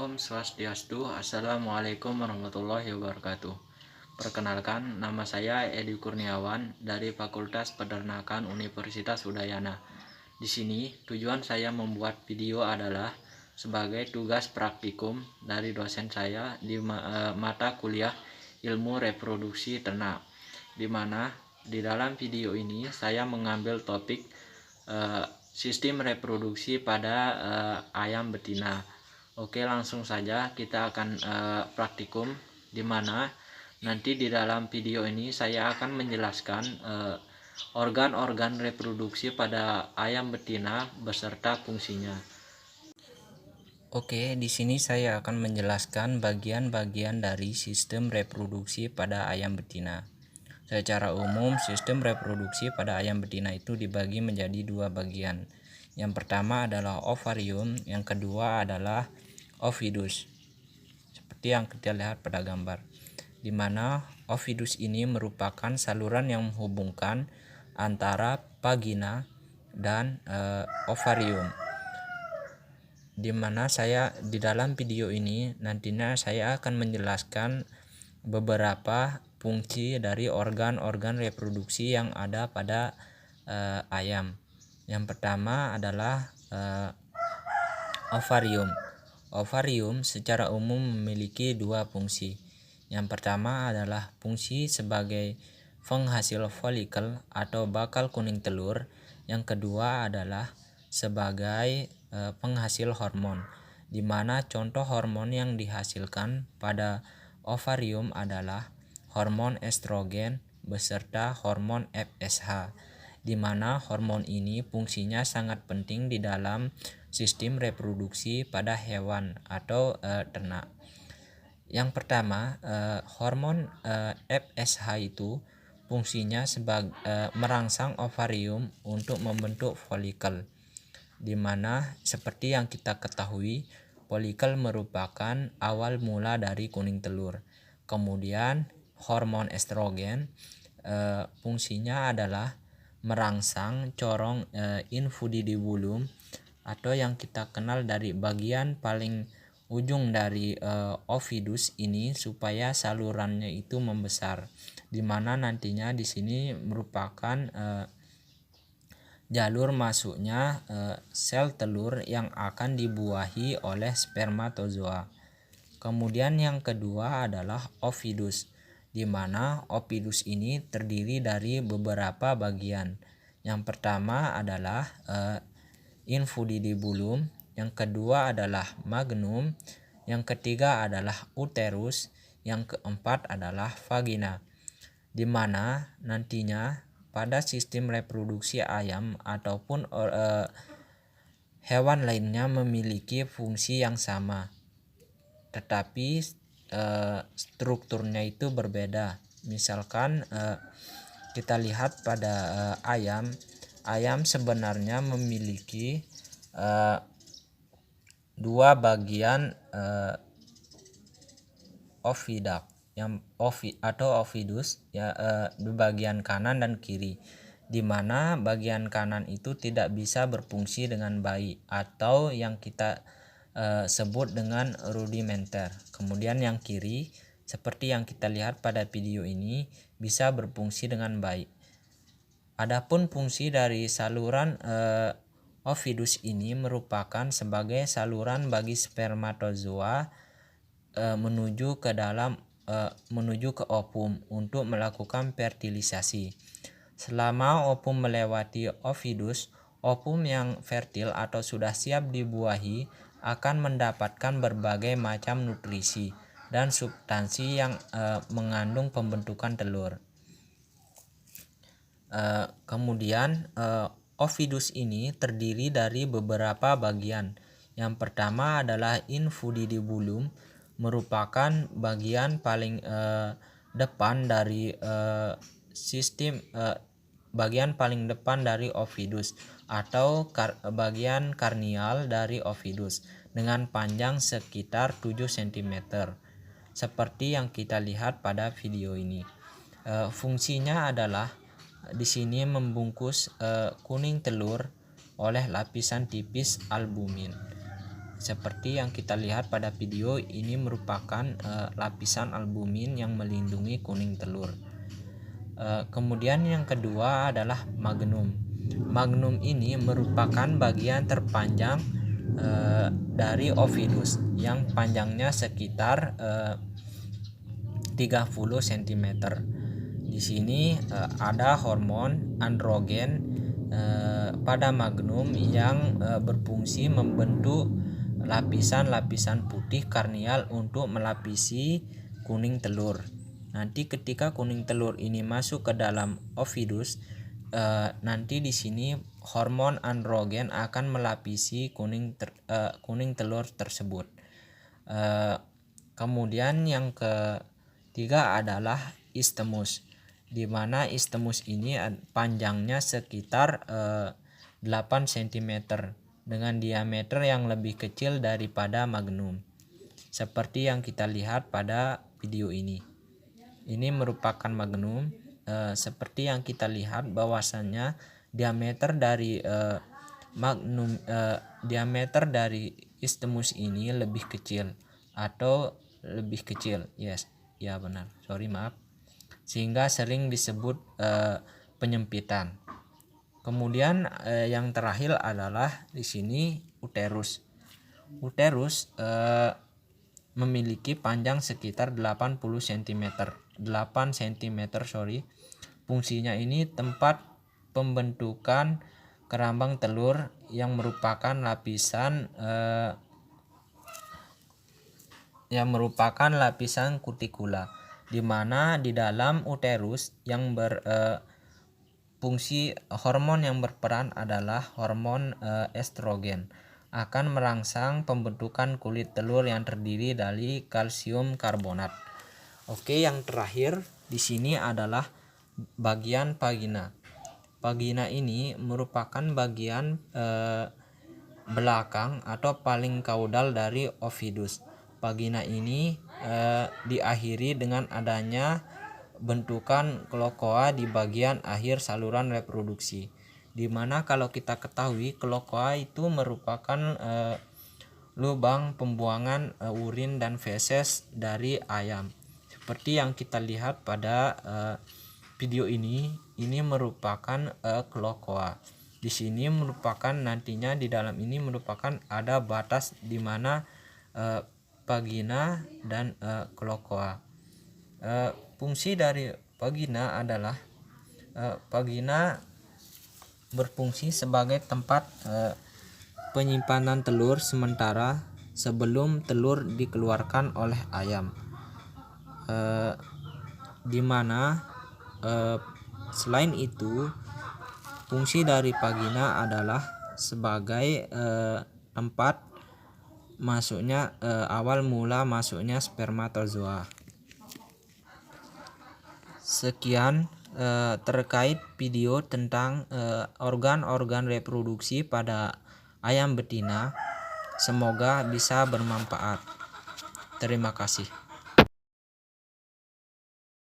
Om Swastiastu. Assalamualaikum warahmatullahi wabarakatuh. Perkenalkan, nama saya Edi Kurniawan dari Fakultas Peternakan Universitas Udayana. Di sini, tujuan saya membuat video adalah sebagai tugas praktikum dari dosen saya di mata kuliah Ilmu Reproduksi Ternak, di mana di dalam video ini saya mengambil topik sistem reproduksi pada ayam betina. Oke, langsung saja kita akan praktikum, di mana nanti di dalam video ini saya akan menjelaskan organ-organ reproduksi pada ayam betina beserta fungsinya. Oke, di sini saya akan menjelaskan bagian-bagian dari sistem reproduksi pada ayam betina. Secara umum, sistem reproduksi pada ayam betina itu dibagi menjadi dua bagian. Yang pertama adalah ovarium, yang kedua adalah ovidus, seperti yang kita lihat pada gambar, di mana ovidus ini merupakan saluran yang menghubungkan antara vagina dan ovarium, di mana saya di dalam video ini nantinya saya akan menjelaskan beberapa fungsi dari organ-organ reproduksi yang ada pada ayam. Yang pertama adalah ovarium. Ovarium secara umum memiliki dua fungsi. Yang pertama adalah fungsi sebagai penghasil folikel atau bakal kuning telur. Yang kedua adalah sebagai penghasil hormon, di mana contoh hormon yang dihasilkan pada ovarium adalah hormon estrogen beserta hormon FSH, di mana hormon ini fungsinya sangat penting di dalam sistem reproduksi pada hewan atau ternak. Yang pertama, hormon FSH itu fungsinya sebagai merangsang ovarium untuk membentuk folikel, di mana seperti yang kita ketahui, folikel merupakan awal mula dari kuning telur. Kemudian hormon estrogen fungsinya adalah merangsang corong infundibulum, atau yang kita kenal dari bagian paling ujung dari ovidus ini, supaya salurannya itu membesar, di mana nantinya di sini merupakan jalur masuknya sel telur yang akan dibuahi oleh spermatozoa. Kemudian yang kedua adalah ovidus, di mana ovidus ini terdiri dari beberapa bagian. Yang pertama adalah infundibulum, yang kedua adalah magnum, yang ketiga adalah uterus, yang keempat adalah vagina, di mana nantinya pada sistem reproduksi ayam ataupun hewan lainnya memiliki fungsi yang sama, tetapi strukturnya itu berbeda. Misalkan kita lihat pada ayam sebenarnya memiliki dua bagian oviduct atau ovidus, ya, di bagian kanan dan kiri, di mana bagian kanan itu tidak bisa berfungsi dengan baik atau yang kita sebut dengan rudimenter. Kemudian yang kiri, seperti yang kita lihat pada video ini, bisa berfungsi dengan baik. Adapun fungsi dari saluran ovidus ini merupakan sebagai saluran bagi spermatozoa menuju ke ovum untuk melakukan fertilisasi. Selama ovum melewati ovidus, ovum yang fertil atau sudah siap dibuahi akan mendapatkan berbagai macam nutrisi dan substansi yang mengandung pembentukan telur. Kemudian ovidus ini terdiri dari beberapa bagian. Yang pertama adalah infundibulum, merupakan bagian paling depan dari bagian paling depan dari ovidus, atau bagian karnial dari ovidus, dengan panjang sekitar 7 cm, seperti yang kita lihat pada video ini. Fungsinya adalah di sini membungkus kuning telur oleh lapisan tipis albumin. Seperti yang kita lihat pada video ini merupakan lapisan albumin yang melindungi kuning telur. Kemudian yang kedua adalah magnum. Magnum ini merupakan bagian terpanjang dari ovidus yang panjangnya sekitar 30 cm. Di sini ada hormon androgen pada magnum yang berfungsi membentuk lapisan-lapisan putih karnial untuk melapisi kuning telur. Nanti ketika kuning telur ini masuk ke dalam ovidus, nanti di sini hormon androgen akan melapisi kuning telur tersebut. Kemudian yang ketiga adalah istemus, di mana istemus ini panjangnya sekitar 8 cm dengan diameter yang lebih kecil daripada magnum, seperti yang kita lihat pada video ini. Ini merupakan magnum. Seperti yang kita lihat bahwasannya diameter dari diameter dari istemus ini lebih kecil atau lebih kecil, ya benar, maaf, sehingga sering disebut penyempitan. Kemudian yang terakhir adalah di sini uterus. Uterus memiliki panjang sekitar 8 cm. Fungsinya ini tempat pembentukan kerambang telur yang merupakan lapisan kutikula, di mana di dalam uterus yang berfungsi hormon yang berperan adalah hormon estrogen akan merangsang pembentukan kulit telur yang terdiri dari kalsium karbonat. Oke, yang terakhir di sini adalah bagian vagina. Vagina ini merupakan bagian belakang atau paling kaudal dari ovidus. Vagina ini diakhiri dengan adanya bentukan kloaka di bagian akhir saluran reproduksi, di mana kalau kita ketahui kloaka itu merupakan lubang pembuangan urin dan feses dari ayam. Seperti yang kita lihat pada video ini merupakan kloaka. Di sini merupakan nantinya di dalam ini merupakan ada batas di mana vagina dan kloaka. Fungsi dari vagina adalah vagina berfungsi sebagai tempat penyimpanan telur sementara sebelum telur dikeluarkan oleh ayam, di mana selain itu fungsi dari vagina adalah sebagai tempat masuknya awal mula masuknya spermatozoa. Sekian terkait video tentang organ-organ reproduksi pada ayam betina. Semoga bisa bermanfaat. Terima kasih.